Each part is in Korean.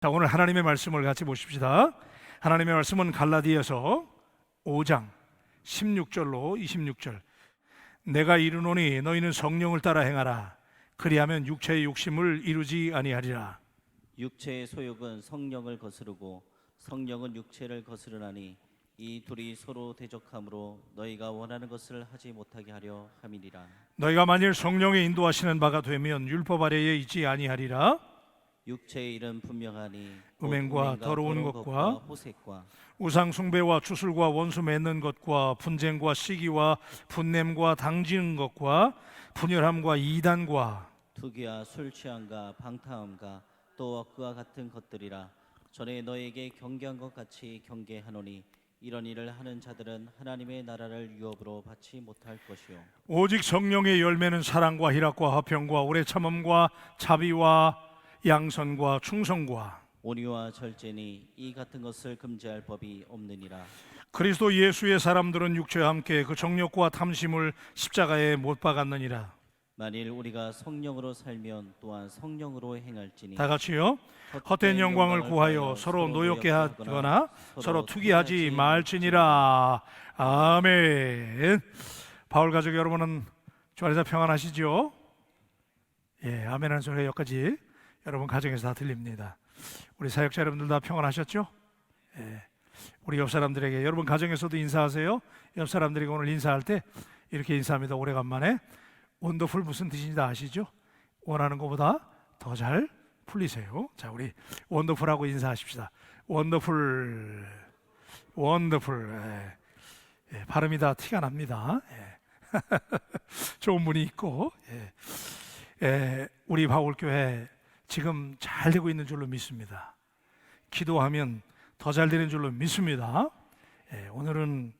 자, 오늘 하나님의 말씀을 같이 보십시다. 하나님의 말씀은 갈라디아서 5장 16절로 26절. 내가 이르노니 너희는 성령을 따라 행하라. 그리하면 육체의 욕심을 이루지 아니하리라. 육체의 소욕은 성령을 거스르고 성령은 육체를 거스르나니 이 둘이 서로 대적하므로 너희가 원하는 것을 하지 못하게 하려 함이니라. 너희가 만일 성령의 인도하시는 바가 되면 율법 아래에 있지 아니하리라. 육체의 일은 분명하니 음행과 더러운 것과 호색과 우상 숭배와 주술과 원수 맺는 것과 분쟁과 시기와 분냄과 당지는 것과 분열함과 이단과 투기와 술 취함과 방탕함과 또 그와 같은 것들이라. 전에 너에게 경계한 것 같이 경계하노니 이런 일을 하는 자들은 하나님의 나라를 유업으로 받지 못할 것이요 오직 성령의 열매는 사랑과 희락과 화평과 오래 참음과 자비와 양선과 충성과 온유와 절제니 이 같은 것을 금지할 법이 없느니라. 그리스도 예수의 사람들은 육체와 함께 그 정욕과 탐심을 십자가에 못 박았느니라. 만일 우리가 성령으로 살면 또한 성령으로 행할지니. 다 같이요. 헛된 영광을 구하여 서로 노엽게 하거나 서로 투기하지 말지니라. 아멘. 바울 가족 여러분은 주 안에서 평안하시죠? 예, 아멘 하는 소리가 여기까지 여러분 가정에서 다 들립니다. 우리 사역자 여러분들 다 평안하셨죠? 예. 우리 옆 사람들에게 여러분 가정에서도 인사하세요. 옆 사람들에게 오늘 인사할 때 이렇게 인사합니다. 오래간만에. 원더풀 무슨 뜻인지 다 아시죠? 원하는 것보다 더 잘 풀리세요. 자, 우리 원더풀하고 인사하십시다. 원더풀, 원더풀. 예. 예, 발음이 다 티가 납니다. 예. 좋은 분이 있고. 예. 예, 우리 바울교회 지금 잘 되고 있는 줄로 믿습니다. 기도하면 더 잘 되는 줄로 믿습니다. 예, 오늘은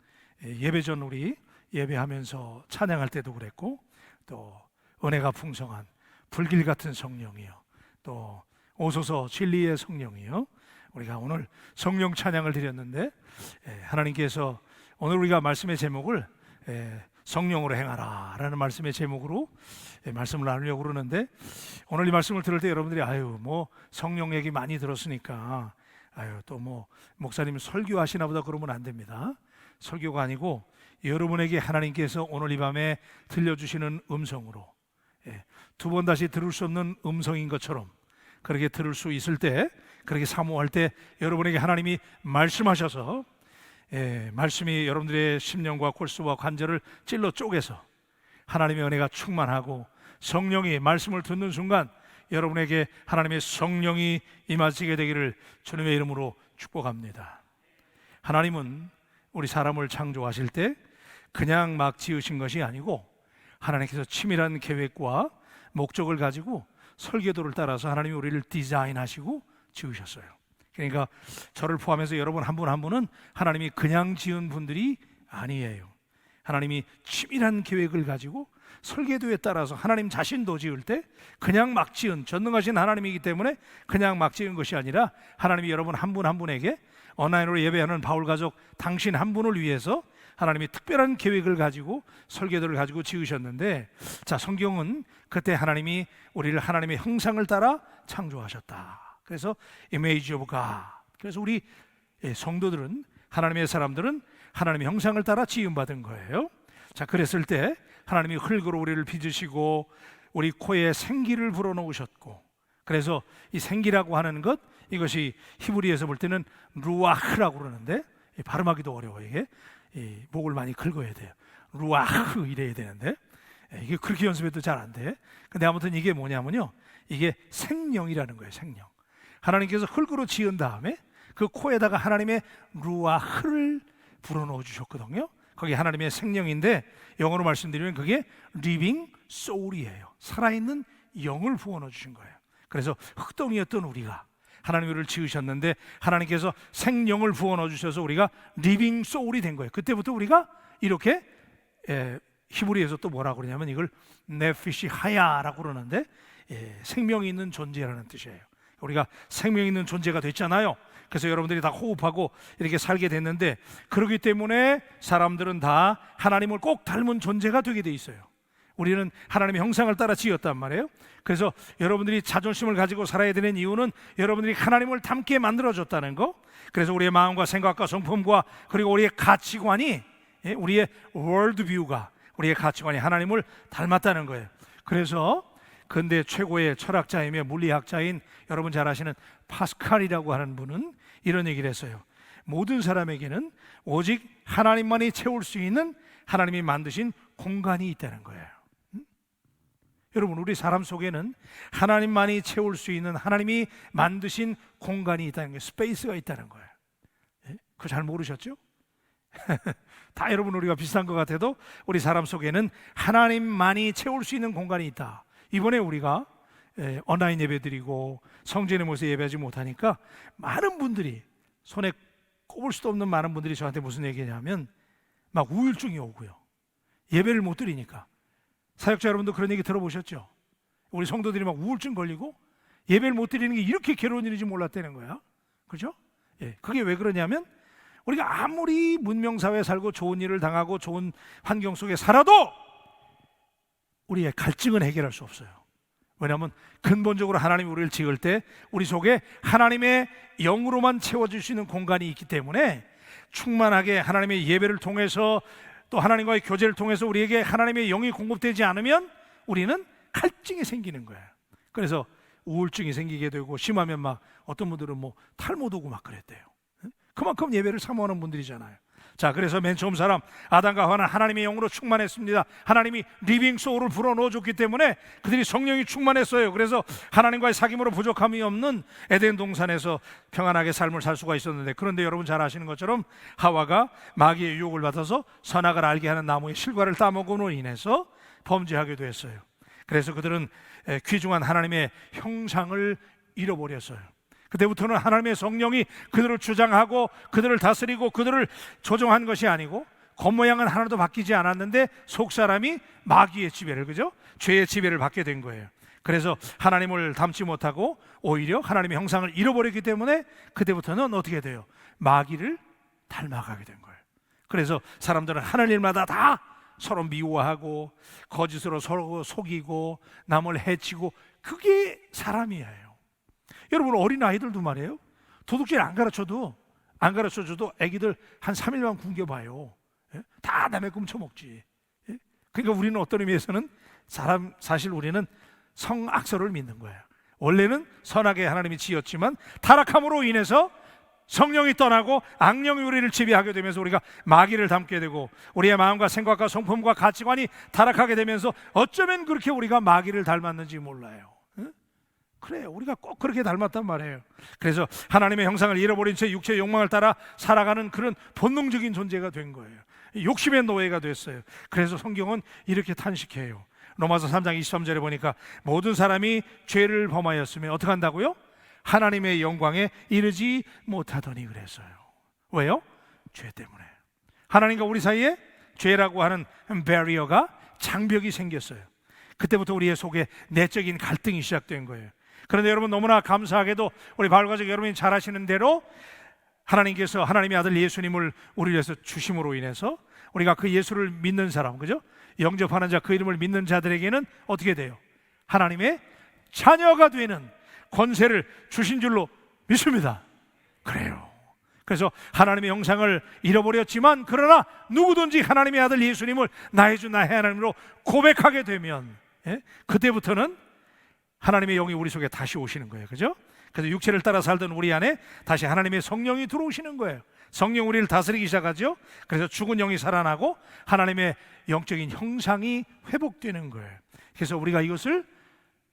예배 전 우리 예배하면서 찬양할 때도 그랬고 또 은혜가 풍성한 불길 같은 성령이요 또 오소서 진리의 성령이요 우리가 오늘 성령 찬양을 드렸는데 하나님께서 오늘 우리가 말씀의 제목을 성령으로 행하라 라는 말씀의 제목으로 말씀을 나누려고 그러는데 오늘 이 말씀을 들을 때 여러분들이 뭐 성령 얘기 많이 들었으니까 또 뭐 목사님 설교하시나 보다 그러면 안 됩니다. 설교가 아니고 여러분에게 하나님께서 오늘 이 밤에 들려주시는 음성으로 두 번 다시 들을 수 없는 음성인 것처럼 그렇게 들을 수 있을 때 그렇게 사모할 때 여러분에게 하나님이 말씀하셔서 말씀이 여러분들의 심령과 골수와 관절을 찔러 쪼개서 하나님의 은혜가 충만하고 성령이 말씀을 듣는 순간 여러분에게 하나님의 성령이 임하시게 되기를 주님의 이름으로 축복합니다. 하나님은 우리 사람을 창조하실 때 그냥 막 지으신 것이 아니고 하나님께서 치밀한 계획과 목적을 가지고 설계도를 따라서 하나님이 우리를 디자인하시고 지으셨어요. 그러니까 저를 포함해서 여러분 한 분 한 분은 하나님이 그냥 지은 분들이 아니에요. 하나님이 치밀한 계획을 가지고 설계도에 따라서 하나님 자신도 지을 때 그냥 막 지은 전능하신 하나님이기 때문에 그냥 막 지은 것이 아니라 하나님이 여러분 한 분 한 분에게 온라인으로 예배하는 바울 가족 당신 한 분을 위해서 하나님이 특별한 계획을 가지고 설계도를 가지고 지으셨는데 자, 성경은 그때 하나님이 우리를 하나님의 형상을 따라 창조하셨다. 그래서 image of God. 그래서 우리 성도들은 하나님의 사람들은 하나님의 형상을 따라 지음받은 거예요. 자, 그랬을 때 하나님이 흙으로 우리를 빚으시고 우리 코에 생기를 불어넣으셨고 그래서 이 생기라고 하는 것 이것이 히브리에서 볼 때는 루아흐라고 그러는데 발음하기도 어려워요. 이게 목을 많이 긁어야 돼요. 루아흐 이래야 되는데 이게 그렇게 연습해도 잘 안 돼. 근데 아무튼 이게 뭐냐면요 이게 생명이라는 거예요. 생명. 하나님께서 흙으로 지은 다음에 그 코에다가 하나님의 루아흐를 불어넣어 주셨거든요. 거기 하나님의 생명인데 영어로 말씀드리면 그게 living soul이에요. 살아있는 영을 부어넣어 주신 거예요. 그래서 흙덩이였던 우리가 하나님 우리를 지으셨는데 하나님께서 생명을 부어넣어 주셔서 우리가 living soul이 된 거예요. 그때부터 우리가 이렇게 히브리에서 또 뭐라고 그러냐면 이걸 네피시 하야라고 그러는데 생명이 있는 존재라는 뜻이에요. 우리가 생명 있는 존재가 됐잖아요. 그래서 여러분들이 다 호흡하고 이렇게 살게 됐는데 그렇기 때문에 사람들은 다 하나님을 꼭 닮은 존재가 되게 돼 있어요. 우리는 하나님의 형상을 따라 지었단 말이에요. 그래서 여러분들이 자존심을 가지고 살아야 되는 이유는 여러분들이 하나님을 닮게 만들어줬다는 거. 그래서 우리의 마음과 생각과 성품과 그리고 우리의 가치관이, 우리의 월드뷰가, 우리의 가치관이 하나님을 닮았다는 거예요. 그래서 근대 최고의 철학자이며 물리학자인 여러분 잘 아시는 파스칼이라고 하는 분은 이런 얘기를 했어요. 모든 사람에게는 오직 하나님만이 채울 수 있는 하나님이 만드신 공간이 있다는 거예요. 여러분, 우리 사람 속에는 하나님만이 채울 수 있는 하나님이 만드신 공간이 있다는 거예요. 스페이스가 있다는 거예요. 그거 잘 모르셨죠? 다 여러분 우리가 비슷한 것 같아도 우리 사람 속에는 하나님만이 채울 수 있는 공간이 있다. 이번에 우리가 온라인 예배 드리고 성전의 모습 예배하지 못하니까 많은 분들이, 손에 꼽을 수도 없는 많은 분들이 저한테 무슨 얘기냐면 막 우울증이 오고요, 예배를 못 드리니까. 사역자 여러분도 그런 얘기 들어보셨죠? 우리 성도들이 막 우울증 걸리고 예배를 못 드리는 게 이렇게 괴로운 일인지 몰랐다는 거야. 그죠? 그게 왜 그러냐면 우리가 아무리 문명사회에 살고 좋은 일을 당하고 좋은 환경 속에 살아도 우리의 갈증은 해결할 수 없어요. 왜냐하면 근본적으로 하나님이 우리를 지을 때 우리 속에 하나님의 영으로만 채워줄 수 있는 공간이 있기 때문에 충만하게 하나님의 예배를 통해서 또 하나님과의 교제를 통해서 우리에게 하나님의 영이 공급되지 않으면 우리는 갈증이 생기는 거예요. 그래서 우울증이 생기게 되고, 심하면 막 어떤 분들은 뭐 탈모도 오고 막 그랬대요. 그만큼 예배를 사모하는 분들이잖아요. 자, 그래서 맨 처음 사람 아담과 하와는 하나님의 영으로 충만했습니다. 하나님이 리빙 소울을 불어넣어 줬기 때문에 그들이 성령이 충만했어요. 그래서 하나님과의 사귐으로 부족함이 없는 에덴 동산에서 평안하게 삶을 살 수가 있었는데, 그런데 여러분 잘 아시는 것처럼 하와가 마귀의 유혹을 받아서 선악을 알게 하는 나무의 실과를 따먹음으로 인해서 범죄하게 됐어요. 그래서 그들은 귀중한 하나님의 형상을 잃어버렸어요. 그때부터는 하나님의 성령이 그들을 주장하고 그들을 다스리고 그들을 조종한 것이 아니고, 겉모양은 하나도 바뀌지 않았는데 속사람이 마귀의 지배를, 그죠? 죄의 지배를 받게 된 거예요. 그래서 하나님을 닮지 못하고 오히려 하나님의 형상을 잃어버렸기 때문에 그때부터는 어떻게 돼요? 마귀를 닮아가게 된 거예요. 그래서 사람들은 하는 일마다 다 서로 미워하고 거짓으로 서로 속이고 남을 해치고, 그게 사람이에요. 여러분, 어린아이들도 말이에요, 도둑질 안 가르쳐줘도 애기들 한 3일만 굶겨봐요. 다 남의 꿈 처먹지. 그러니까 우리는 어떤 의미에서는 사실 우리는 성악설을 믿는 거예요. 원래는 선하게 하나님이 지었지만 타락함으로 인해서 성령이 떠나고 악령이 우리를 지배하게 되면서 우리가 마귀를 닮게 되고, 우리의 마음과 생각과 성품과 가치관이 타락하게 되면서 어쩌면 그렇게 우리가 마귀를 닮았는지 몰라요. 그래요, 우리가 꼭 그렇게 닮았단 말이에요. 그래서 하나님의 형상을 잃어버린 채 육체의 욕망을 따라 살아가는 그런 본능적인 존재가 된 거예요. 욕심의 노예가 됐어요. 그래서 성경은 이렇게 탄식해요. 로마서 3장 23절에 보니까 모든 사람이 죄를 범하였으면 어떻게 한다고요? 하나님의 영광에 이르지 못하더니 그랬어요. 왜요? 죄 때문에. 하나님과 우리 사이에 죄라고 하는 배리어가, 장벽이 생겼어요. 그때부터 우리의 속에 내적인 갈등이 시작된 거예요. 그런데 여러분, 너무나 감사하게도 우리 바울가족 여러분이 잘 아시는 대로 하나님께서 하나님의 아들 예수님을 우리를 위해서 주심으로 인해서 우리가 그 예수를 믿는 사람, 그죠? 영접하는 자, 그 이름을 믿는 자들에게는 어떻게 돼요? 하나님의 자녀가 되는 권세를 주신 줄로 믿습니다. 그래요. 그래서 하나님의 형상을 잃어버렸지만, 그러나 누구든지 하나님의 아들 예수님을 나의 주 나의 하나님으로 고백하게 되면 그때부터는 하나님의 영이 우리 속에 다시 오시는 거예요. 그죠? 그래서 육체를 따라 살던 우리 안에 다시 하나님의 성령이 들어오시는 거예요. 성령 우리를 다스리기 시작하죠. 그래서 죽은 영이 살아나고 하나님의 영적인 형상이 회복되는 거예요. 그래서 우리가 이것을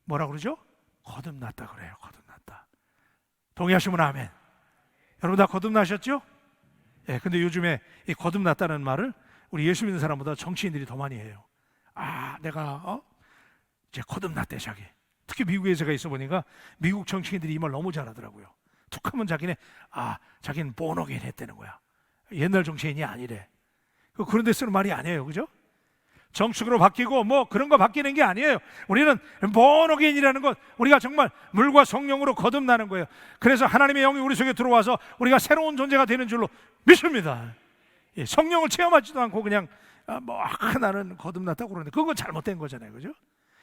뭐라 그러죠? 거듭났다 그래요. 거듭났다. 동의하시면 아멘. 여러분 다 거듭나셨죠? 예, 근데 요즘에 이 거듭났다는 말을 우리 예수 믿는 사람보다 정치인들이 더 많이 해요. 아, 내가 이제 거듭났대 자기. 특히 미국에 제가 있어 보니까 미국 정치인들이 이 말 너무 잘하더라고요. 툭하면 자기는 본어게인 했다는 거야. 옛날 정치인이 아니래. 그런 데 쓰는 말이 아니에요. 그죠? 정축으로 바뀌고 뭐 그런 거 바뀌는 게 아니에요. 우리는 본어게인이라는 것, 우리가 정말 물과 성령으로 거듭나는 거예요. 그래서 하나님의 영이 우리 속에 들어와서 우리가 새로운 존재가 되는 줄로 믿습니다. 성령을 체험하지도 않고 그냥 나는 거듭났다고 그러는데 그건 잘못된 거잖아요, 그죠?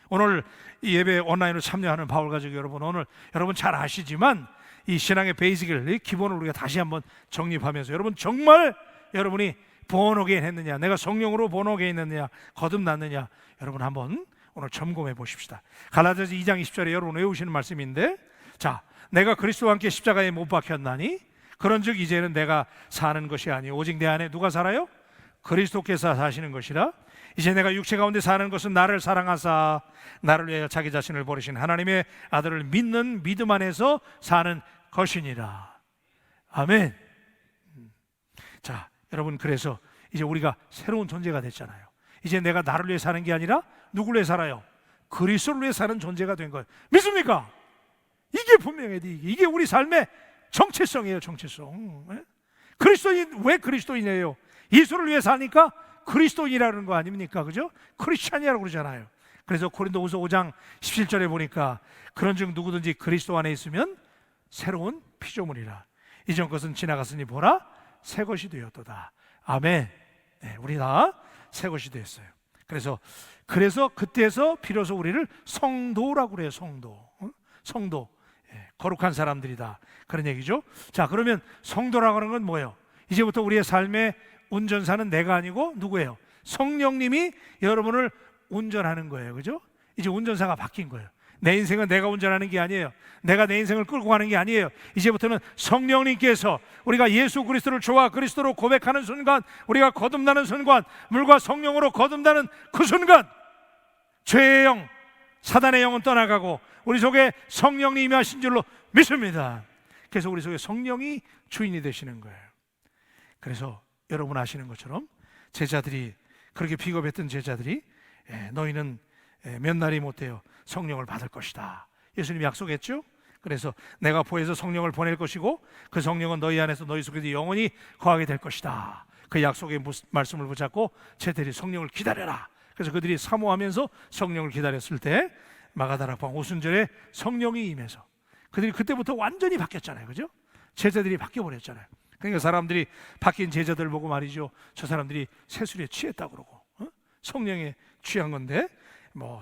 오늘 이 예배 온라인으로 참여하는 바울 가족 여러분, 오늘 여러분 잘 아시지만 이 신앙의 베이직을, 이 기본을 우리가 다시 한번 정립하면서 여러분 정말 여러분이 본어게인 했느냐, 내가 성령으로 본어게인 했느냐, 거듭났느냐, 여러분 한번 오늘 점검해 보십시다. 갈라디아서 2장 20절에 여러분 외우시는 말씀인데, 자, 내가 그리스도와 함께 십자가에 못 박혔나니 그런즉 이제는 내가 사는 것이 아니요 오직 내 안에 누가 살아요? 그리스도께서 사시는 것이라. 이제 내가 육체 가운데 사는 것은 나를 사랑하사 나를 위하여 자기 자신을 버리신 하나님의 아들을 믿는 믿음 안에서 사는 것이니라. 아멘. 자, 여러분, 그래서 이제 우리가 새로운 존재가 됐잖아요. 이제 내가 나를 위해 사는 게 아니라 누구를 위해 살아요? 그리스도를 위해 사는 존재가 된 거예요. 믿습니까? 이게 분명해야 돼. 이게 우리 삶의 정체성이에요. 정체성. 그리스도인, 왜 그리스도인이에요? 예수를 위해 사니까 그리스도인이라는 거 아닙니까? 그죠? 크리스찬이라고 그러잖아요. 그래서 고린도후서 5장 17절에 보니까 그런즉 누구든지 그리스도 안에 있으면 새로운 피조물이라. 이전 것은 지나갔으니 보라 새 것이 되었도다. 아멘. 네, 우리 다 새 것이 되었어요. 그래서 그때에서 비로소 우리를 성도라고 그래요. 성도. 거룩한 사람들이다, 그런 얘기죠. 자, 그러면 성도라고 하는 건 뭐예요? 이제부터 우리의 삶의 운전사는 내가 아니고 누구예요? 성령님이 여러분을 운전하는 거예요. 그죠? 이제 운전사가 바뀐 거예요. 내 인생은 내가 운전하는 게 아니에요. 내가 내 인생을 끌고 가는 게 아니에요. 이제부터는 성령님께서 우리가 예수 그리스도를 좋아 그리스도로 고백하는 순간, 우리가 거듭나는 순간, 물과 성령으로 거듭나는 그 순간 죄의 영, 사단의 영은 떠나가고 우리 속에 성령님이 임하신 줄로 믿습니다. 그래서 우리 속에 성령이 주인이 되시는 거예요. 그래서 여러분 아시는 것처럼 제자들이, 그렇게 비겁했던 제자들이 너희는 몇 날이 못해요 성령을 받을 것이다, 예수님이 약속했죠. 그래서 내가 보혜사 성령을 보낼 것이고 그 성령은 너희 안에서 너희 속에서 영원히 거하게 될 것이다. 그 약속의 말씀을 붙잡고 제자들이 성령을 기다려라. 그래서 그들이 사모하면서 성령을 기다렸을 때 마가다락방 오순절에 성령이 임해서 그들이 그때부터 완전히 바뀌었잖아요. 그죠? 제자들이 바뀌어버렸잖아요. 그러니까 사람들이 바뀐 제자들 보고 말이죠, 저 사람들이 새술에 취했다 그러고, 성령에 취한 건데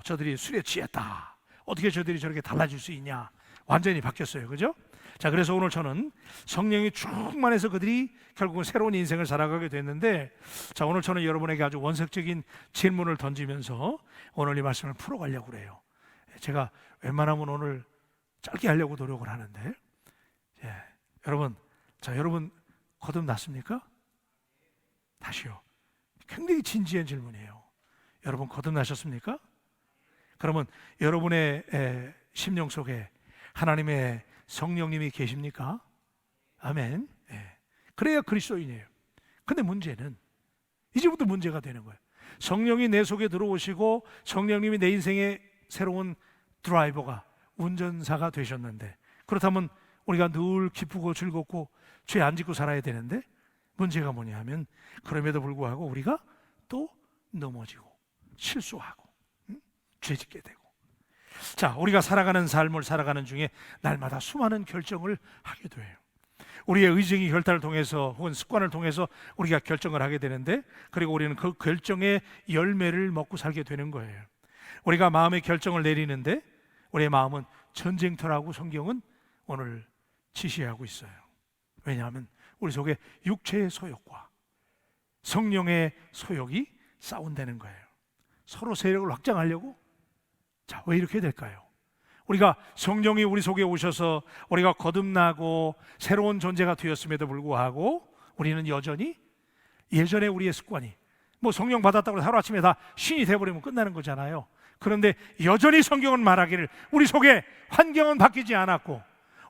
저들이 술에 취했다, 어떻게 저들이 저렇게 달라질 수 있냐, 완전히 바뀌었어요. 그죠? 자, 그래서 오늘 저는 성령이 충만해서 그들이 결국은 새로운 인생을 살아가게 됐는데, 자, 오늘 저는 여러분에게 아주 원색적인 질문을 던지면서 오늘 이 말씀을 풀어가려고 그래요. 제가 웬만하면 오늘 짧게 하려고 노력을 하는데, 여러분, 자, 여러분 거듭났습니까? 다시요. 굉장히 진지한 질문이에요. 여러분 거듭나셨습니까? 그러면 여러분의 심령 속에 하나님의 성령님이 계십니까? 아멘. 그래야 그리스도인이에요. 근데 문제는 이제부터 문제가 되는 거예요. 성령이 내 속에 들어오시고 성령님이 내 인생의 새로운 드라이버가, 운전사가 되셨는데, 그렇다면 우리가 늘 기쁘고 즐겁고 죄 안 짓고 살아야 되는데, 문제가 뭐냐 하면 그럼에도 불구하고 우리가 또 넘어지고 실수하고 죄 짓게 되고, 자, 우리가 살아가는 삶을 살아가는 중에 날마다 수많은 결정을 하게 돼요. 우리의 의정이 결단을 통해서 혹은 습관을 통해서 우리가 결정을 하게 되는데, 그리고 우리는 그 결정의 열매를 먹고 살게 되는 거예요. 우리가 마음의 결정을 내리는데 우리의 마음은 전쟁터라고 성경은 오늘 지시하고 있어요. 왜냐하면 우리 속에 육체의 소욕과 성령의 소욕이 싸운다는 거예요. 서로 세력을 확장하려고. 자, 왜 이렇게 될까요? 우리가 성령이 우리 속에 오셔서 우리가 거듭나고 새로운 존재가 되었음에도 불구하고 우리는 여전히 예전에 우리의 습관이, 성령 받았다고 해서 하루아침에 다 신이 돼버리면 끝나는 거잖아요. 그런데 여전히 성경은 말하기를 우리 속에 환경은 바뀌지 않았고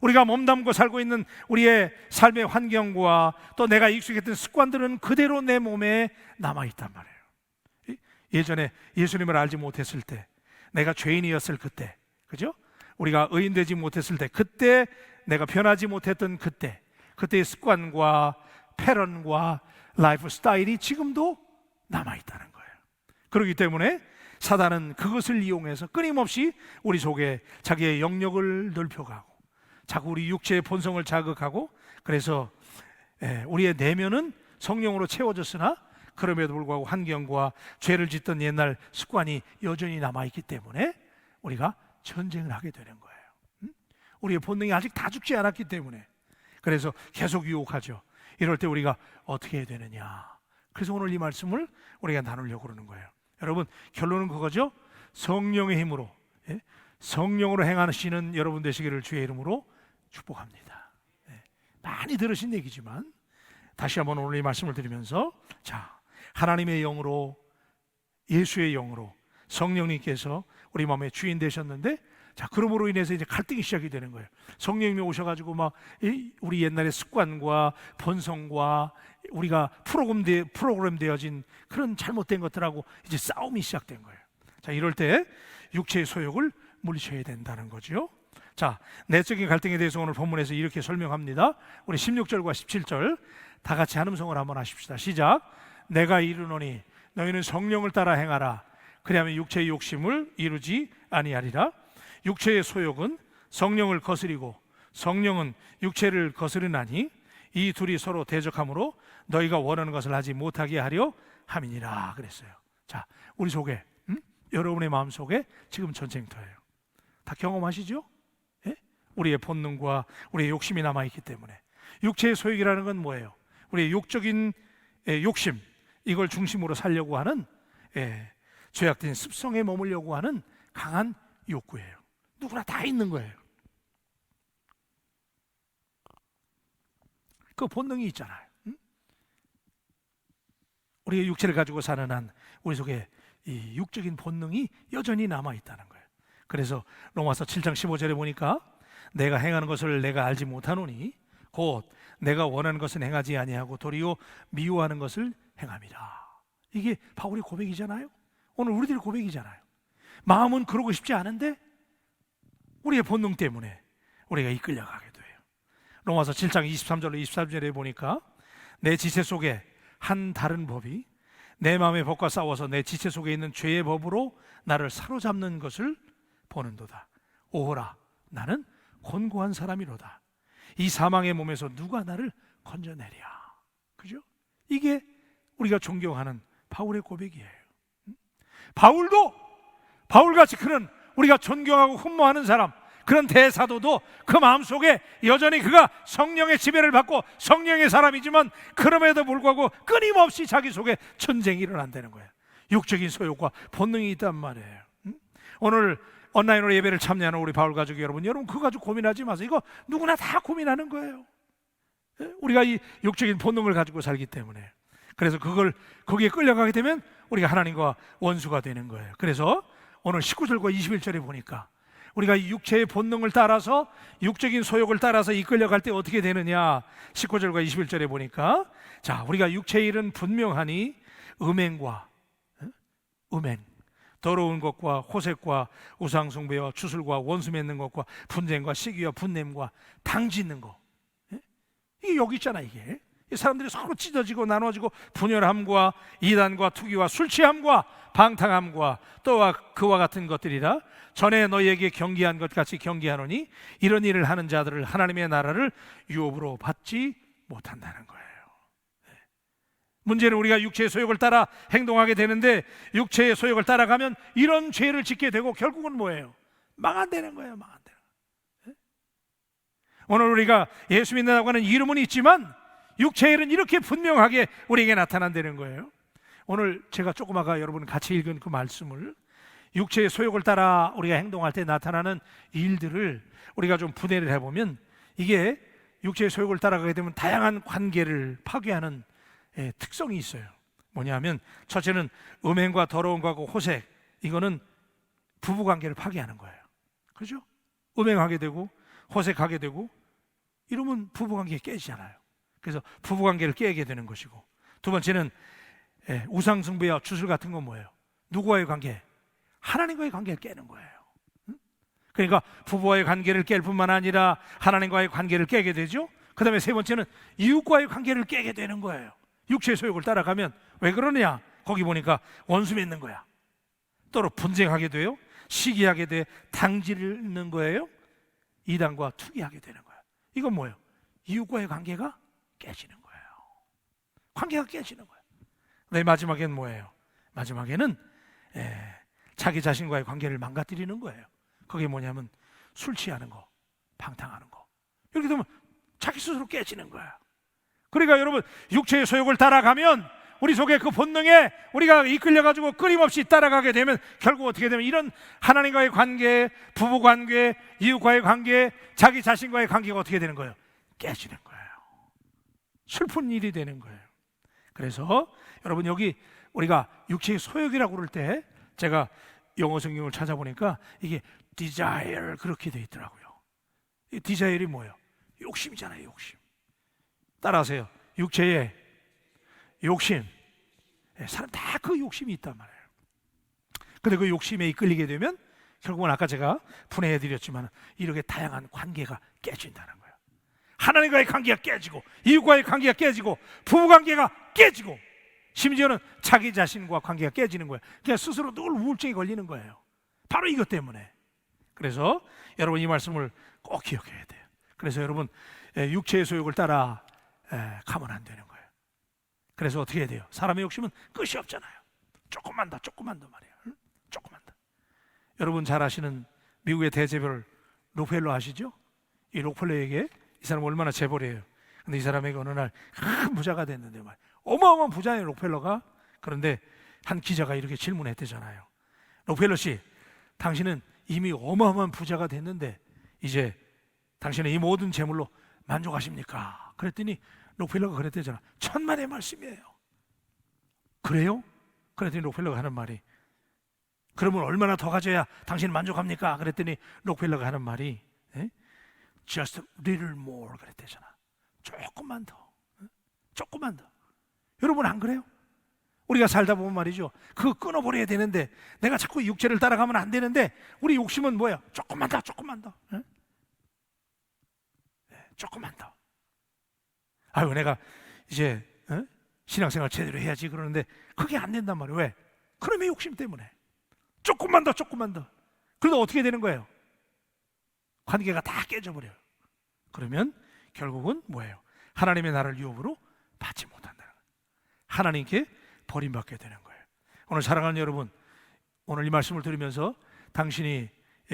우리가 몸담고 살고 있는 우리의 삶의 환경과 또 내가 익숙했던 습관들은 그대로 내 몸에 남아있단 말이에요. 예전에 예수님을 알지 못했을 때, 내가 죄인이었을 그때, 그죠? 우리가 의인되지 못했을 때, 그때 내가 변하지 못했던 그때의 습관과 패런과 라이프 스타일이 지금도 남아있다는 거예요. 그렇기 때문에 사단은 그것을 이용해서 끊임없이 우리 속에 자기의 영역을 넓혀가고 자꾸 우리 육체의 본성을 자극하고, 그래서 우리의 내면은 성령으로 채워졌으나 그럼에도 불구하고 환경과 죄를 짓던 옛날 습관이 여전히 남아있기 때문에 우리가 전쟁을 하게 되는 거예요. 우리의 본능이 아직 다 죽지 않았기 때문에. 그래서 계속 유혹하죠. 이럴 때 우리가 어떻게 해야 되느냐. 그래서 오늘 이 말씀을 우리가 나누려고 그러는 거예요. 여러분, 결론은 그거죠. 성령의 힘으로, 성령으로 행하시는 여러분 되시기를 주의 이름으로 축복합니다. 많이 들으신 얘기지만 다시 한번 오늘 이 말씀을 드리면서, 자, 하나님의 영으로, 예수의 영으로 성령님께서 우리 마음의 주인 되셨는데, 자, 그러므로 인해서 이제 갈등이 시작이 되는 거예요. 성령님이 오셔가지고 막 우리 옛날의 습관과 본성과 우리가 프로그램 되어진 그런 잘못된 것들하고 이제 싸움이 시작된 거예요. 자, 이럴 때 육체의 소욕을 물리쳐야 된다는 거죠. 자, 내적인 갈등에 대해서 오늘 본문에서 이렇게 설명합니다. 우리 16절과 17절 다 같이 한음성을 한번 하십시다. 시작. 내가 이르노니 너희는 성령을 따라 행하라. 그리하면 육체의 욕심을 이루지 아니하리라. 육체의 소욕은 성령을 거스리고 성령은 육체를 거스르나니 이 둘이 서로 대적하므로 너희가 원하는 것을 하지 못하게 하려 함이니라 그랬어요. 자, 우리 속에, 여러분의 마음 속에 지금 전쟁터예요. 다 경험하시죠? 예? 우리의 본능과 우리의 욕심이 남아있기 때문에. 육체의 소욕이라는 건 뭐예요? 우리의 욕적인 욕심, 이걸 중심으로 살려고 하는, 죄악된 습성에 머물려고 하는 강한 욕구예요. 누구나 다 있는 거예요. 그 본능이 있잖아요. 우리의 육체를 가지고 사는 한 우리 속에 이 육적인 본능이 여전히 남아있다는 거예요. 그래서 로마서 7장 15절에 보니까 내가 행하는 것을 내가 알지 못하노니 곧 내가 원하는 것은 행하지 아니하고 도리어 미워하는 것을 행함이라. 이게 바울의 고백이잖아요. 오늘 우리들의 고백이잖아요. 마음은 그러고 싶지 않은데 우리의 본능 때문에 우리가 이끌려가게 돼요. 로마서 7장 23절로 24절에 보니까 내 지체 속에 한 다른 법이 내 마음의 법과 싸워서 내 지체 속에 있는 죄의 법으로 나를 사로잡는 것을 보는도다. 오호라, 나는 곤고한 사람이로다. 이 사망의 몸에서 누가 나를 건져내랴. 그죠? 이게 우리가 존경하는 바울의 고백이에요. 바울도, 바울같이 그런 우리가 존경하고 흠모하는 사람, 그런 대사도도 그 마음속에 여전히 그가 성령의 지배를 받고 성령의 사람이지만 그럼에도 불구하고 끊임없이 자기 속에 전쟁이 일어난다는 거예요. 육적인 소욕과 본능이 있단 말이에요. 오늘 온라인으로 예배를 참여하는 우리 바울 가족 여러분 그거 가지고 고민하지 마세요. 이거 누구나 다 고민하는 거예요. 우리가 이 육적인 본능을 가지고 살기 때문에. 그래서 거기에 끌려가게 되면 우리가 하나님과 원수가 되는 거예요. 그래서 오늘 19절과 21절에 보니까 우리가 육체의 본능을 따라서 육적인 소욕을 따라서 이끌려갈 때 어떻게 되느냐. 19절과 21절에 보니까, 자, 우리가 육체의 일은 분명하니 음행과 더러운 것과 호색과 우상숭배와 주술과 원수 맺는 것과 분쟁과 시기와 분냄과 당짓는 거, 이게 여기 있잖아. 이게 사람들이 서로 찢어지고 나눠지고 분열함과 이단과 투기와 술취함과 방탕함과 또한 그와 같은 것들이라 전에 너희에게 경계한 것 같이 경계하노니 이런 일을 하는 자들을 하나님의 나라를 유업으로 받지 못한다는 거예요. 문제는 우리가 육체의 소욕을 따라 행동하게 되는데 육체의 소욕을 따라가면 이런 죄를 짓게 되고 결국은 뭐예요? 망한다는 거예요. 망한다는 거예요. 오늘 우리가 예수 믿는다고 하는 이름은 있지만 육체의 일은 이렇게 분명하게 우리에게 나타난다는 거예요. 오늘 제가 조금 아까 여러분 같이 읽은 그 말씀을 육체의 소욕을 따라 우리가 행동할 때 나타나는 일들을 우리가 좀 분해를 해보면 이게 육체의 소욕을 따라가게 되면 다양한 관계를 파괴하는 특성이 있어요. 뭐냐면 첫째는 음행과 더러운 거하고 호색, 이거는 부부관계를 파괴하는 거예요. 그렇죠? 음행하게 되고 호색하게 되고 이러면 부부관계가 깨지잖아요. 그래서 부부관계를 깨게 되는 것이고, 두 번째는 우상숭배와 주술 같은 건 뭐예요? 누구와의 관계? 하나님과의 관계를 깨는 거예요. 그러니까 부부와의 관계를 깰 뿐만 아니라 하나님과의 관계를 깨게 되죠. 그 다음에 세 번째는 이웃과의 관계를 깨게 되는 거예요. 육체의 소욕을 따라가면. 왜 그러느냐? 거기 보니까 원수 맺는 거야. 또 분쟁하게 돼요. 시기하게 돼. 당지르는 거예요. 이단과 투기하게 되는 거예요. 이건 뭐예요? 이웃과의 관계가 깨지는 거예요. 관계가 깨지는 거예요. 네, 마지막에는 뭐예요? 마지막에는 자기 자신과의 관계를 망가뜨리는 거예요. 그게 뭐냐면 술 취하는 거, 방탕하는 거. 이렇게 되면 자기 스스로 깨지는 거야. 그러니까 여러분, 육체의 소욕을 따라가면 우리 속에 그 본능에 우리가 이끌려가지고 끊임없이 따라가게 되면 결국 어떻게 되면 이런 하나님과의 관계, 부부관계, 이웃과의 관계, 자기 자신과의 관계가 어떻게 되는 거예요? 깨지는 거예요. 슬픈 일이 되는 거예요. 그래서 여러분, 여기 우리가 육체의 소욕이라고 그럴 때 제가 영어 성경을 찾아보니까 이게 desire 그렇게 되어 있더라고요. 이 desire이 뭐예요? 욕심이잖아요. 욕심. 따라하세요. 육체의 욕심. 사람 다 그 욕심이 있단 말이에요. 근데 그 욕심에 이끌리게 되면 결국은 아까 제가 분해해 드렸지만 이렇게 다양한 관계가 깨진다는 거예요. 하나님과의 관계가 깨지고, 이웃과의 관계가 깨지고, 부부관계가 깨지고, 심지어는 자기 자신과 관계가 깨지는 거예요. 그냥 스스로 늘 우울증이 걸리는 거예요. 바로 이것 때문에. 그래서 여러분, 이 말씀을 꼭 기억해야 돼요. 그래서 여러분, 육체의 소욕을 따라 가면 안 되는 거예요. 그래서 어떻게 해야 돼요? 사람의 욕심은 끝이 없잖아요. 조금만 더 말이에요. 응? 조금만 더. 여러분 잘 아시는 미국의 대재벌 록펠러 아시죠? 이 록펠러에게 이 사람 얼마나 재벌이에요. 근데 이 사람에게 어느 날 큰 부자가 됐는데 말 어마어마한 부자예요, 록펠러가. 그런데 한 기자가 이렇게 질문했대잖아요. 록펠러 씨, 당신은 이미 어마어마한 부자가 됐는데 이제 당신은 이 모든 재물로 만족하십니까? 그랬더니 록펠러가 그랬대잖아. 천만의 말씀이에요. 그래요? 그랬더니 록펠러가 하는 말이, 그러면 얼마나 더 가져야 당신은 만족합니까? 그랬더니 록펠러가 하는 말이 just a little more 그랬대잖아. 조금만 더. 조금만 더. 여러분 안 그래요? 우리가 살다 보면 말이죠, 그거 끊어버려야 되는데, 내가 자꾸 육체를 따라가면 안 되는데, 우리 욕심은 뭐야? 조금만 더, 조금만 더. 조금만 더. 아유, 내가 이제 신앙생활 제대로 해야지 그러는데 그게 안 된단 말이에요. 왜? 그놈의 욕심 때문에. 조금만 더, 조금만 더. 그래도 어떻게 되는 거예요? 관계가 다 깨져버려요. 그러면 결국은 뭐예요? 하나님의 나라를 유업으로 받지 못한다는 거예요. 하나님께 버림받게 되는 거예요. 오늘 사랑하는 여러분, 오늘 이 말씀을 들으면서 당신이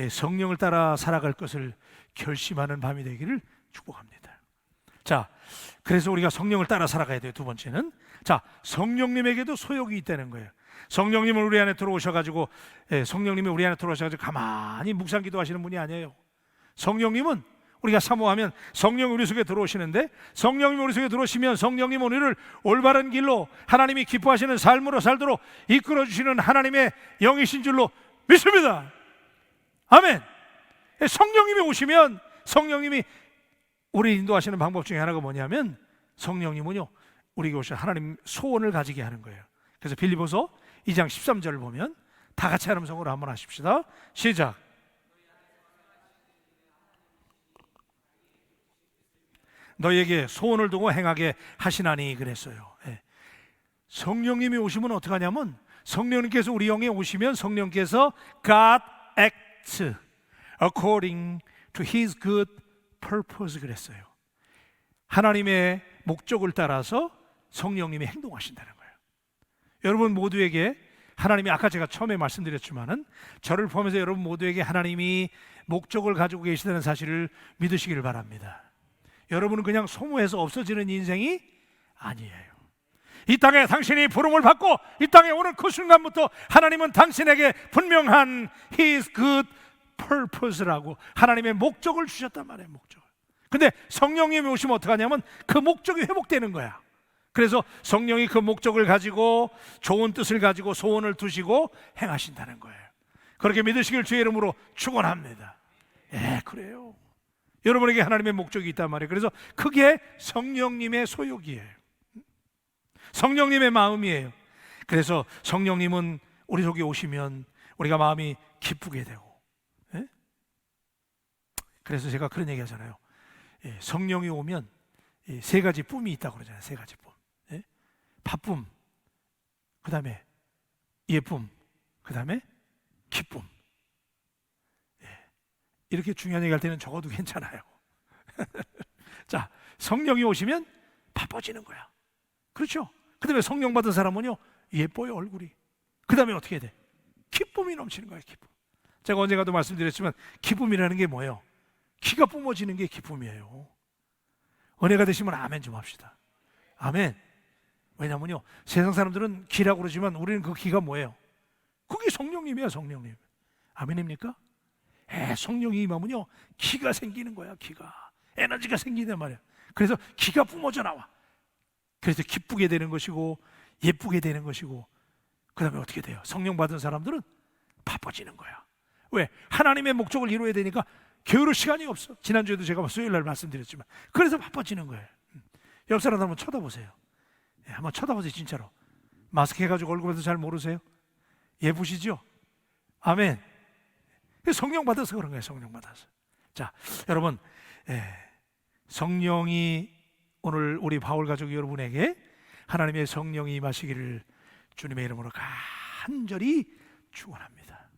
성령을 따라 살아갈 것을 결심하는 밤이 되기를 축복합니다. 자, 그래서 우리가 성령을 따라 살아가야 돼요. 두 번째는, 자, 성령님에게도 소욕이 있다는 거예요. 성령님은 우리 안에 들어오셔가지고, 성령님이 우리 안에 들어오셔가지고 가만히 묵상 기도하시는 분이 아니에요. 성령님은 우리가 사모하면 성령이 우리 속에 들어오시는데, 성령님이 우리 속에 들어오시면 성령님은 우리를 올바른 길로 하나님이 기뻐하시는 삶으로 살도록 이끌어주시는 하나님의 영이신 줄로 믿습니다. 아멘. 성령님이 오시면, 성령님이 우리 인도하시는 방법 중에 하나가 뭐냐면, 성령님은요 우리에게 오셔 하나님 소원을 가지게 하는 거예요. 그래서 빌립보서 2장 13절을 보면 다 같이 하는 성으로 한번 하십시다. 시작. 너희에게 소원을 두고 행하게 하시나니 그랬어요. 성령님이 오시면 어떻게 하냐면, 성령님께서 우리 영에 오시면 성령께서 God acts according to His good purpose 그랬어요. 하나님의 목적을 따라서 성령님이 행동하신다는 거예요. 여러분 모두에게 하나님이, 아까 제가 처음에 말씀드렸지만은 저를 포함해서 여러분 모두에게 하나님이 목적을 가지고 계시다는 사실을 믿으시기를 바랍니다. 여러분은 그냥 소모해서 없어지는 인생이 아니에요. 이 땅에 당신이 부름을 받고 이 땅에 오는 그 순간부터 하나님은 당신에게 분명한 His good purpose라고 하나님의 목적을 주셨단 말이에요. 목적을. 근데 성령님이 오시면 어떻게 하냐면 그 목적이 회복되는 거야. 그래서 성령이 그 목적을 가지고 좋은 뜻을 가지고 소원을 두시고 행하신다는 거예요. 그렇게 믿으시길 주의 이름으로 축원합니다. 그래요. 여러분에게 하나님의 목적이 있단 말이에요. 그래서 그게 성령님의 소욕이에요. 성령님의 마음이에요. 그래서 성령님은 우리 속에 오시면 우리가 마음이 기쁘게 되고, 그래서 제가 그런 얘기 하잖아요. 성령이 오면 세 가지 뿜이 있다고 그러잖아요. 세 가지 뿜. 바쁨, 그 다음에 예쁨, 그 다음에 기쁨. 이렇게 중요한 얘기 할 때는 적어도 괜찮아요. 자, 성령이 오시면 바빠지는 거야. 그렇죠? 그 다음에 성령 받은 사람은요, 예뻐요, 얼굴이. 그 다음에 어떻게 돼? 기쁨이 넘치는 거예요, 기쁨. 제가 언젠가도 말씀드렸지만 기쁨이라는 게 뭐예요? 기가 뿜어지는 게 기쁨이에요. 은혜가 되시면 아멘 좀 합시다. 아멘. 왜냐면요, 세상 사람들은 기라고 그러지만 우리는 그 기가 뭐예요? 그게 성령님이에요, 성령님. 아멘입니까? 성령이 임하면요, 기가 생기는 거야, 기가. 에너지가 생기단 말이야. 그래서 기가 뿜어져 나와. 그래서 기쁘게 되는 것이고 예쁘게 되는 것이고, 그 다음에 어떻게 돼요? 성령 받은 사람들은 바빠지는 거야. 왜? 하나님의 목적을 이루어야 되니까 게으를 시간이 없어. 지난주에도 제가 수요일 날 말씀드렸지만, 그래서 바빠지는 거예요. 옆 사람 한번 쳐다보세요. 한번 쳐다보세요, 진짜로. 마스크 해가지고 얼굴에도 잘 모르세요? 예쁘시죠? 아멘. 성령 받아서 그런 거예요, 성령 받아서. 자, 여러분, 성령이 오늘 우리 바울 가족 여러분에게 하나님의 성령이 임하시기를 주님의 이름으로 간절히 축원합니다.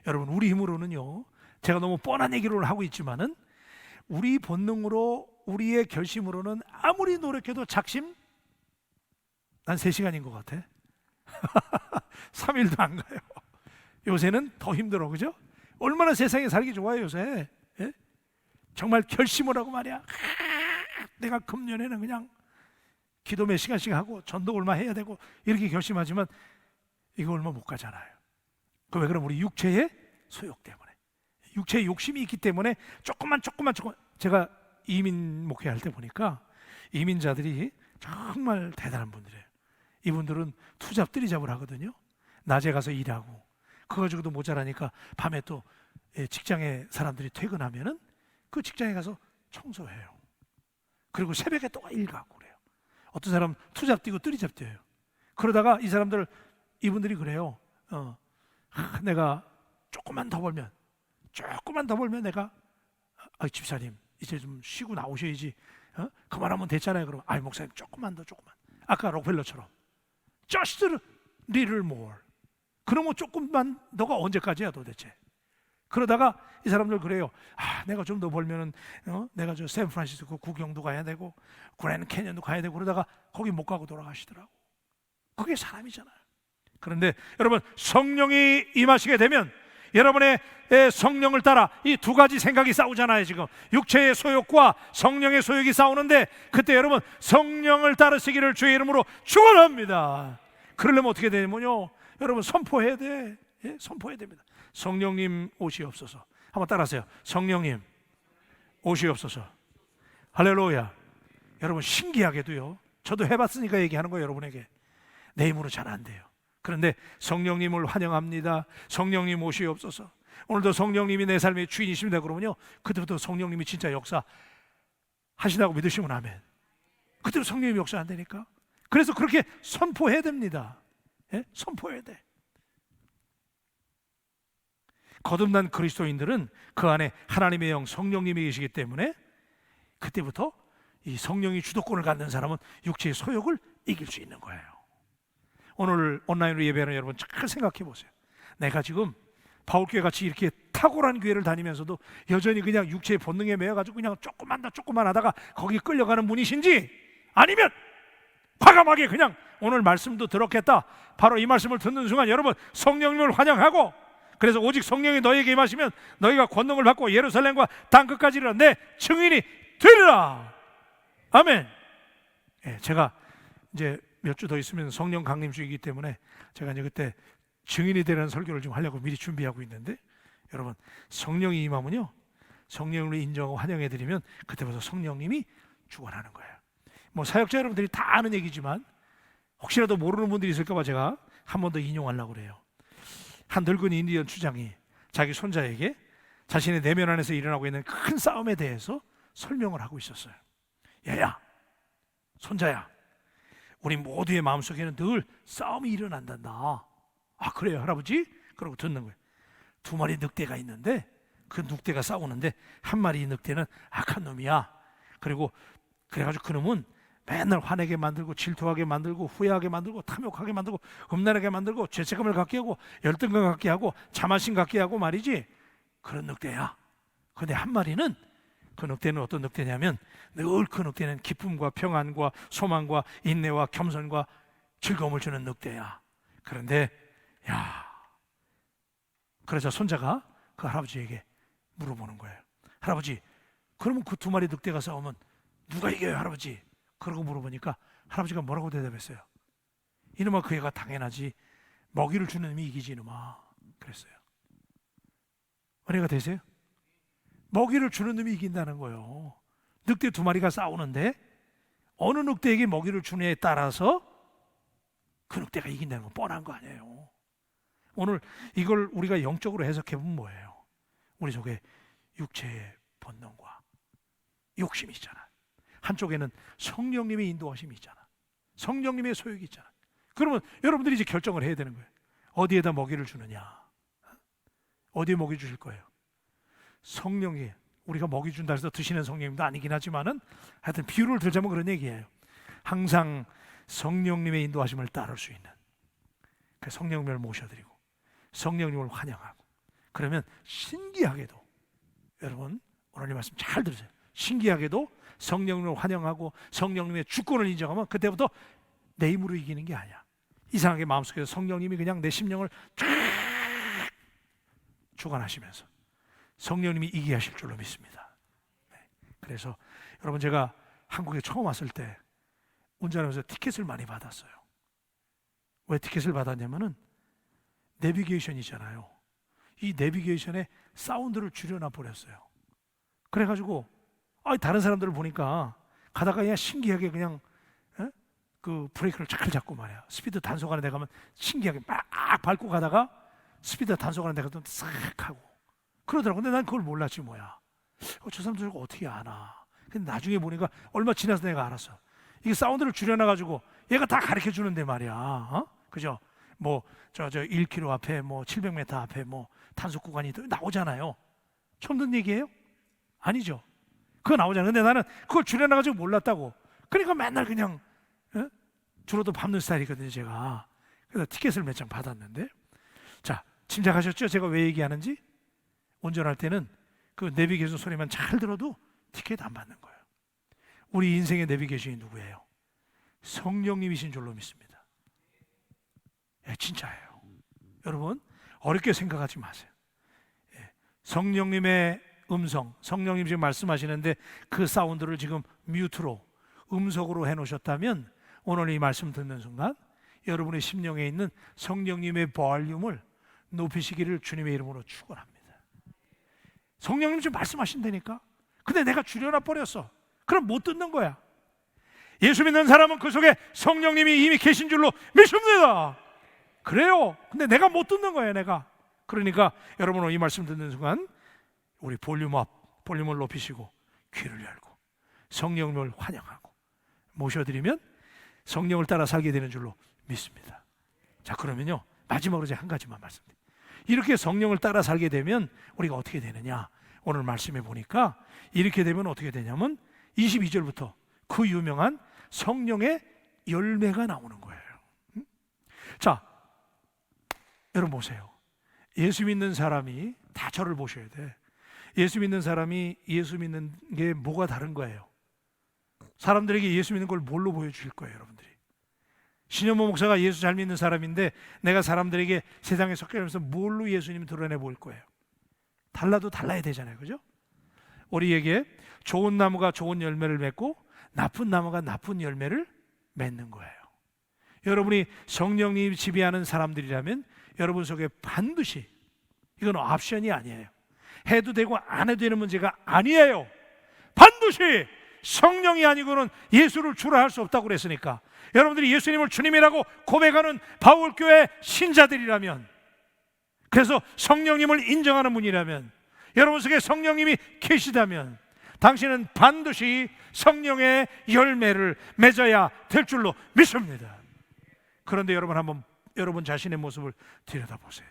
여러분, 우리 힘으로는요, 제가 너무 뻔한 얘기를 하고 있지만은 우리 본능으로, 우리의 결심으로는 아무리 노력해도 작심 난 3시간인 것 같아. 3일도 안 가요. 요새는 더 힘들어, 그죠? 얼마나 세상에 살기 좋아요, 요새. 예? 정말 결심을 하고 말이야. 내가 금년에는 그냥 기도 몇 시간씩 하고 전도 얼마 해야 되고 이렇게 결심하지만 이거 얼마 못 가잖아요. 그 왜 그럼? 우리 육체의 소욕 때문에, 육체의 욕심이 있기 때문에 조금만 제가 이민 목회할 때 보니까 이민자들이 정말 대단한 분들이에요. 이분들은 투잡 뜨리잡을 하거든요. 낮에 가서 일하고 그거 가지고도 모자라니까 밤에 또 직장에 사람들이 퇴근하면은 그 직장에 가서 청소해요. 그리고 새벽에 또 일 가고 그래요. 어떤 사람 투잡 뛰고 뜨리잡 뛰어요. 그러다가 이 사람들, 이분들이 그래요. 내가 조금만 더 벌면 내가 집사님 이제 좀 쉬고 나오셔야지. 그만하면 됐잖아요. 그럼 목사님 조금만. 아까 록펠러처럼 just a little more. 그러면 조금만 너가 언제까지야 도대체? 그러다가 이 사람들 그래요. 내가 좀 더 벌면은 내가 저 샌프란시스코 구경도 가야 되고 그랜드 캐년도 가야 되고 그러다가 거기 못 가고 돌아가시더라고. 그게 사람이잖아요. 그런데 여러분, 성령이 임하시게 되면 여러분의 성령을 따라 이 두 가지 생각이 싸우잖아요. 지금 육체의 소욕과 성령의 소욕이 싸우는데, 그때 여러분 성령을 따르시기를 주의 이름으로 축원합니다. 그러려면 어떻게 되냐면요, 여러분 선포해야 돼. 선포해야 됩니다. 성령님 오시옵소서. 한번 따라하세요. 성령님 오시옵소서. 할렐루야. 여러분, 신기하게도요, 저도 해봤으니까 얘기하는 거예요. 여러분에게 내 힘으로 잘 안 돼요. 그런데 성령님을 환영합니다. 성령님 오시옵소서. 오늘도 성령님이 내 삶의 주인이십니다. 그러면요, 그때부터 성령님이 진짜 역사 하시다고 믿으시면 아멘. 그때부터 성령님이 역사 안 되니까. 그래서 그렇게 선포해야 됩니다. 선포해야 돼. 거듭난 그리스도인들은 그 안에 하나님의 영 성령님이 계시기 때문에 그때부터 이 성령이 주도권을 갖는 사람은 육체의 소욕을 이길 수 있는 거예요. 오늘 온라인으로 예배하는 여러분, 잘 생각해 보세요. 내가 지금 바울교회 같이 이렇게 탁월한 교회를 다니면서도 여전히 그냥 육체의 본능에 매여가지고 그냥 조금만 하다가 거기 끌려가는 분이신지, 아니면 과감하게 그냥 오늘 말씀도 들었겠다, 바로 이 말씀을 듣는 순간 여러분 성령님을 환영하고, 그래서 오직 성령이 너에게 임하시면 너희가 권능을 받고 예루살렘과 땅끝까지 이르러 내 증인이 되리라. 아멘. 제가 이제 몇 주 더 있으면 성령 강림주이기 때문에 제가 이제 그때 증인이 되라는 설교를 좀 하려고 미리 준비하고 있는데, 여러분 성령이 임하면요, 성령을 인정하고 환영해드리면 그때부터 성령님이 주관하는 거예요. 뭐 사역자 여러분들이 다 아는 얘기지만 혹시라도 모르는 분들이 있을까봐 제가 한 번 더 인용하려고 그래요. 한 늙은 인디언 추장이 자기 손자에게 자신의 내면 안에서 일어나고 있는 큰 싸움에 대해서 설명을 하고 있었어요. 야야, 손자야, 우리 모두의 마음속에는 늘 싸움이 일어난단다. 그래요 할아버지? 그러고 듣는 거예요. 2마리 늑대가 있는데 그 늑대가 싸우는데 한 마리 늑대는 악한 놈이야. 그래가지고 그 놈은 맨날 화내게 만들고 질투하게 만들고 후회하게 만들고 탐욕하게 만들고 음란하게 만들고 죄책감을 갖게 하고 열등감 갖게 하고 자만심 갖게 하고 말이지, 그런 늑대야. 근데 한 마리는, 그 늑대는 어떤 늑대냐면 늘 그 늑대는 기쁨과 평안과 소망과 인내와 겸손과 즐거움을 주는 늑대야. 그런데 그러자 손자가 그 할아버지에게 물어보는 거예요. 할아버지, 그러면 그 두 마리 늑대가 싸우면 누가 이겨요, 할아버지? 그러고 물어보니까 할아버지가 뭐라고 대답했어요? 이놈아, 그 애가 당연하지. 먹이를 주는 놈이 이기지, 이놈아. 그랬어요. 은혜가 되세요? 먹이를 주는 놈이 이긴다는 거예요. 늑대 두 마리가 싸우는데 어느 늑대에게 먹이를 주느냐에 따라서 그 늑대가 이긴다는 건 뻔한 거 아니에요. 오늘 이걸 우리가 영적으로 해석해보면 뭐예요? 우리 속에 육체의 본능과 욕심이 있잖아. 한쪽에는 성령님의 인도하심이 있잖아. 성령님의 소욕이 있잖아. 그러면 여러분들이 이제 결정을 해야 되는 거예요. 어디에다 먹이를 주느냐? 어디에 먹이 주실 거예요? 성령이, 우리가 먹이 준다 해서 드시는 성령님도 아니긴 하지만은 하여튼 비유를 들자면 그런 얘기예요. 항상 성령님의 인도하심을 따를 수 있는, 그 성령님을 모셔드리고 성령님을 환영하고, 그러면 신기하게도, 여러분 오늘 이 말씀 잘 들으세요. 신기하게도 성령님을 환영하고 성령님의 주권을 인정하면 그때부터 내 힘으로 이기는 게 아니야. 이상하게 마음속에서 성령님이 그냥 내 심령을 쫙 주관하시면서 성령님이 이기게 하실 줄로 믿습니다. 그래서 여러분, 제가 한국에 처음 왔을 때 운전하면서 티켓을 많이 받았어요. 왜 티켓을 받았냐면은 내비게이션이잖아요. 이 내비게이션에 사운드를 줄여놔 버렸어요. 그래가지고 다른 사람들을 보니까 가다가 그냥 신기하게 그냥 그 브레이크를 잘 잡고 말이야. 스피드 단속하는 데 가면 신기하게 막 밟고 가다가 스피드 단속하는 데 가면 싹 하고 그러더라고. 근데 난 그걸 몰랐지 뭐야. 저 사람들 저거 어떻게 아나. 근데 나중에 보니까 얼마 지나서 내가 알았어. 이게 사운드를 줄여놔가지고 얘가 다 가르쳐 주는데 말이야. 그죠? 뭐 저 1km 앞에 뭐 700m 앞에 뭐 단속 구간이 나오잖아요. 처음 듣는 얘기예요? 아니죠. 그거 나오잖아요. 근데 나는 그걸 줄여놔가지고 몰랐다고. 그러니까 맨날 그냥 줄어도 밟는 스타일이거든요, 제가. 그래서 티켓을 몇 장 받았는데, 자, 짐작하셨죠? 제가 왜 얘기하는지? 운전할 때는 그 내비게이션 소리만 잘 들어도 티켓 안 받는 거예요. 우리 인생의 내비게이션이 누구예요? 성령님이신 줄로 믿습니다. 진짜예요. 여러분, 어렵게 생각하지 마세요. 성령님의 음성, 성령님 지금 말씀하시는데 그 사운드를 지금 뮤트로, 음속으로 해놓으셨다면 오늘 이 말씀 듣는 순간 여러분의 심령에 있는 성령님의 볼륨을 높이시기를 주님의 이름으로 축원합니다. 성령님 지금 말씀하신다니까. 근데 내가 줄여놔 버렸어. 그럼 못 듣는 거야. 예수 믿는 사람은 그 속에 성령님이 이미 계신 줄로 믿습니다. 그래요. 근데 내가 못 듣는 거예요, 내가. 그러니까 여러분 이 말씀 듣는 순간 우리 볼륨을 높이시고 귀를 열고 성령님을 환영하고 모셔드리면 성령을 따라 살게 되는 줄로 믿습니다. 자, 그러면요, 마지막으로 제가 한 가지만 말씀드릴게요. 이렇게 성령을 따라 살게 되면 우리가 어떻게 되느냐? 오늘 말씀해 보니까 이렇게 되면 어떻게 되냐면 22절부터 그 유명한 성령의 열매가 나오는 거예요. 자, 여러분 보세요. 예수 믿는 사람이 다 저를 보셔야 돼. 예수 믿는 사람이 예수 믿는 게 뭐가 다른 거예요? 사람들에게 예수 믿는 걸 뭘로 보여주실 거예요, 여러분들이? 신현모 목사가 예수 잘 믿는 사람인데 내가 사람들에게 세상에 섞여가면서 뭘로 예수님을 드러내 보일 거예요? 달라도 달라야 되잖아요, 그죠? 우리에게 좋은 나무가 좋은 열매를 맺고 나쁜 나무가 나쁜 열매를 맺는 거예요. 여러분이 성령님이 지배하는 사람들이라면 여러분 속에 반드시, 이건 옵션이 아니에요. 해도 되고 안 해도 되는 문제가 아니에요. 반드시 성령이 아니고는 예수를 주라 할 수 없다고 그랬으니까 여러분들이 예수님을 주님이라고 고백하는 바울교회 신자들이라면, 그래서 성령님을 인정하는 분이라면, 여러분 속에 성령님이 계시다면 당신은 반드시 성령의 열매를 맺어야 될 줄로 믿습니다. 그런데 여러분 한번 여러분 자신의 모습을 들여다보세요.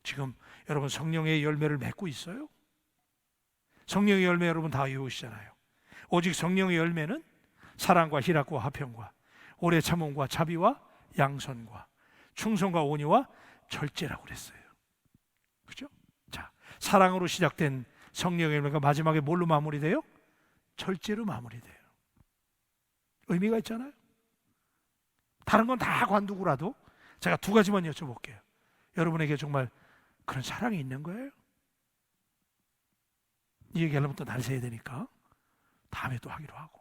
지금 여러분 성령의 열매를 맺고 있어요? 성령의 열매 여러분 다 외우시잖아요. 오직 성령의 열매는 사랑과 희락과 화평과 오래 참음과 자비와 양선과 충성과 온유와 절제라고 그랬어요. 그죠? 자, 사랑으로 시작된 성령의 열매가 마지막에 뭘로 마무리돼요? 절제로 마무리돼요. 의미가 있잖아요. 다른 건 다 관두고라도 제가 두 가지만 여쭤볼게요. 여러분에게 정말 그런 사랑이 있는 거예요? 이 얘기하려면 또 날 새야 되니까 다음에 또 하기로 하고.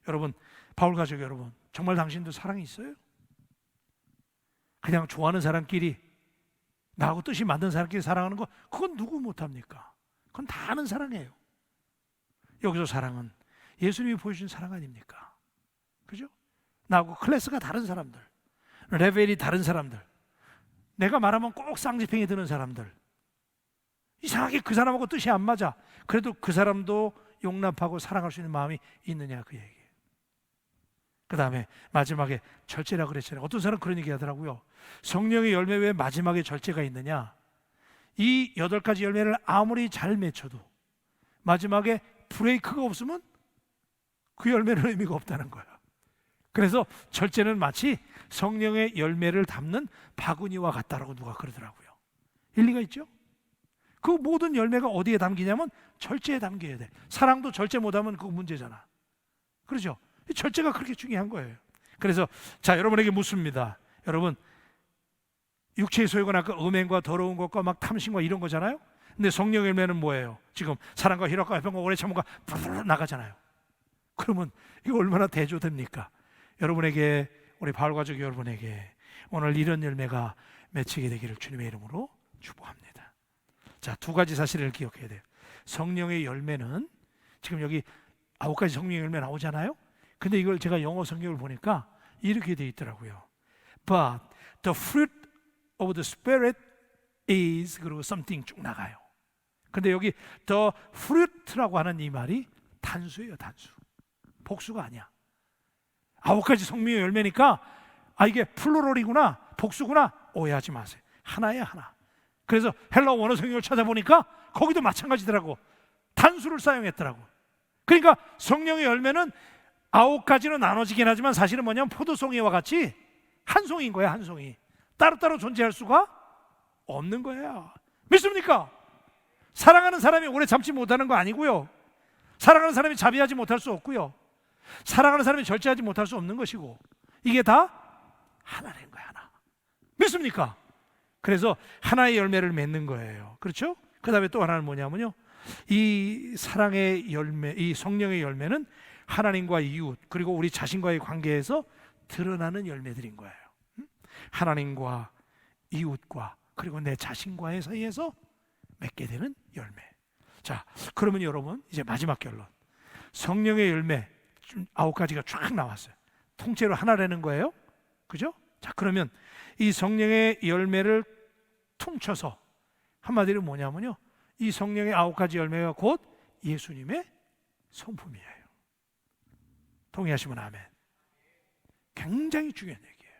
여러분, 바울 가족 여러분, 정말 당신도 사랑이 있어요? 그냥 좋아하는 사람끼리, 나하고 뜻이 맞는 사람끼리 사랑하는 거, 그건 누구 못합니까? 그건 다 아는 사랑이에요. 여기서 사랑은 예수님이 보여준 사랑 아닙니까? 그죠? 나하고 클래스가 다른 사람들, 레벨이 다른 사람들, 내가 말하면 꼭 쌍지팽이 드는 사람들, 이상하게 그 사람하고 뜻이 안 맞아. 그래도 그 사람도 용납하고 사랑할 수 있는 마음이 있느냐, 그 얘기예요. 그 다음에 마지막에 절제라 그랬잖아요. 어떤 사람은 그런 얘기 하더라고요. 성령의 열매 외에 마지막에 절제가 있느냐? 이 8가지 열매를 아무리 잘 맺혀도 마지막에 브레이크가 없으면 그 열매는 의미가 없다는 거야. 그래서 절제는 마치 성령의 열매를 담는 바구니와 같다라고 누가 그러더라고요. 일리가 있죠? 그 모든 열매가 어디에 담기냐면 절제에 담겨야 돼. 사랑도 절제 못하면 그거 문제잖아. 그렇죠? 절제가 그렇게 중요한 거예요. 그래서 자, 여러분에게 묻습니다. 여러분, 육체의 소욕은 아까 음행과 더러운 것과 막 탐심과 이런 거잖아요. 근데 성령의 열매는 뭐예요? 지금 사랑과 희락과 화평과 오래 참음과 나가잖아요. 그러면 이거 얼마나 대조됩니까? 여러분에게, 우리 바울 가족 여러분에게 오늘 이런 열매가 맺히게 되기를 주님의 이름으로 축복합니다. 자, 2가지 사실을 기억해야 돼요. 성령의 열매는 지금 여기 9가지 성령의 열매 나오잖아요. 근데 이걸 제가 영어 성경을 보니까 이렇게 돼 있더라고요. But the fruit of the Spirit is, 그리고 something 쭉 나가요. 근데 여기 the fruit라고 하는 이 말이 단수예요. 단수, 복수가 아니야. 9가지 성령의 열매니까 이게 플루럴이구나, 복수구나, 오해하지 마세요. 하나야, 하나. 그래서 헬라어 원어 성경을 찾아보니까 거기도 마찬가지더라고. 단수를 사용했더라고. 그러니까 성령의 열매는 9가지로 나눠지긴 하지만 사실은 뭐냐면 포도송이와 같이 한 송이인 거야. 한 송이. 따로따로 존재할 수가 없는 거야. 믿습니까? 사랑하는 사람이 오래 참지 못하는 거 아니고요. 사랑하는 사람이 자비하지 못할 수 없고요. 사랑하는 사람이 절제하지 못할 수 없는 것이고, 이게 다 하나인 거야. 하나. 믿습니까? 그래서 하나의 열매를 맺는 거예요. 그렇죠? 그 다음에 또 하나는 뭐냐면요, 이 사랑의 열매, 이 성령의 열매는 하나님과 이웃, 그리고 우리 자신과의 관계에서 드러나는 열매들인 거예요. 하나님과 이웃과 그리고 내 자신과의 사이에서 맺게 되는 열매. 자, 그러면 여러분, 이제 마지막 결론. 성령의 열매 9가지가 쫙 나왔어요. 통째로 하나라는 거예요. 그죠? 자, 그러면 이 성령의 열매를 퉁쳐서 한마디로 뭐냐면요, 이 성령의 9가지 열매가 곧 예수님의 성품이에요. 동의하시면 아멘. 굉장히 중요한 얘기예요.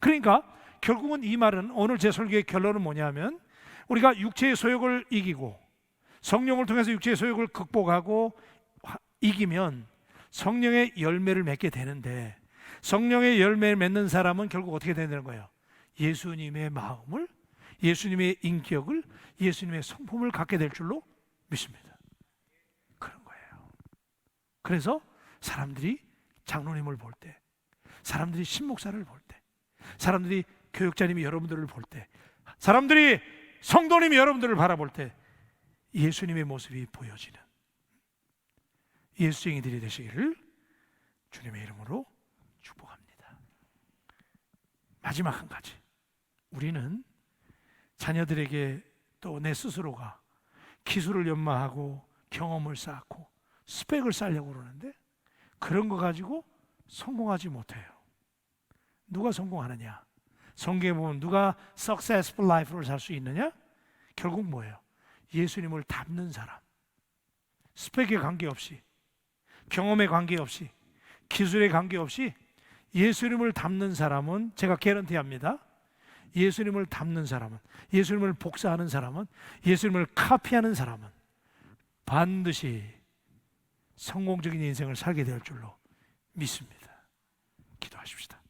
그러니까 결국은 이 말은, 오늘 제 설교의 결론은 뭐냐면, 우리가 육체의 소욕을 이기고 성령을 통해서 육체의 소욕을 극복하고 이기면 성령의 열매를 맺게 되는데, 성령의 열매를 맺는 사람은 결국 어떻게 되는 거예요? 예수님의 마음을, 예수님의 인격을, 예수님의 성품을 갖게 될 줄로 믿습니다. 그런 거예요. 그래서 사람들이 장로님을 볼 때, 사람들이 신목사를 볼 때, 사람들이 교육자님이 여러분들을 볼 때, 사람들이 성도님이 여러분들을 바라볼 때 예수님의 모습이 보여지는 예수쟁이들이 되시기를 주님의 이름으로 축복합니다. 마지막 한 가지, 우리는 자녀들에게 또 내 스스로가 기술을 연마하고 경험을 쌓고 스펙을 쌓으려고 그러는데 그런 거 가지고 성공하지 못해요. 누가 성공하느냐? 성경에 보면 누가 successful life를 살 수 있느냐? 결국 뭐예요? 예수님을 닮는 사람. 스펙에 관계없이, 경험에 관계없이, 기술에 관계없이 예수님을 닮는 사람은, 제가 개런티합니다. 예수님을 닮는 사람은, 예수님을 복사하는 사람은, 예수님을 카피하는 사람은 반드시 성공적인 인생을 살게 될 줄로 믿습니다. 기도하십시다.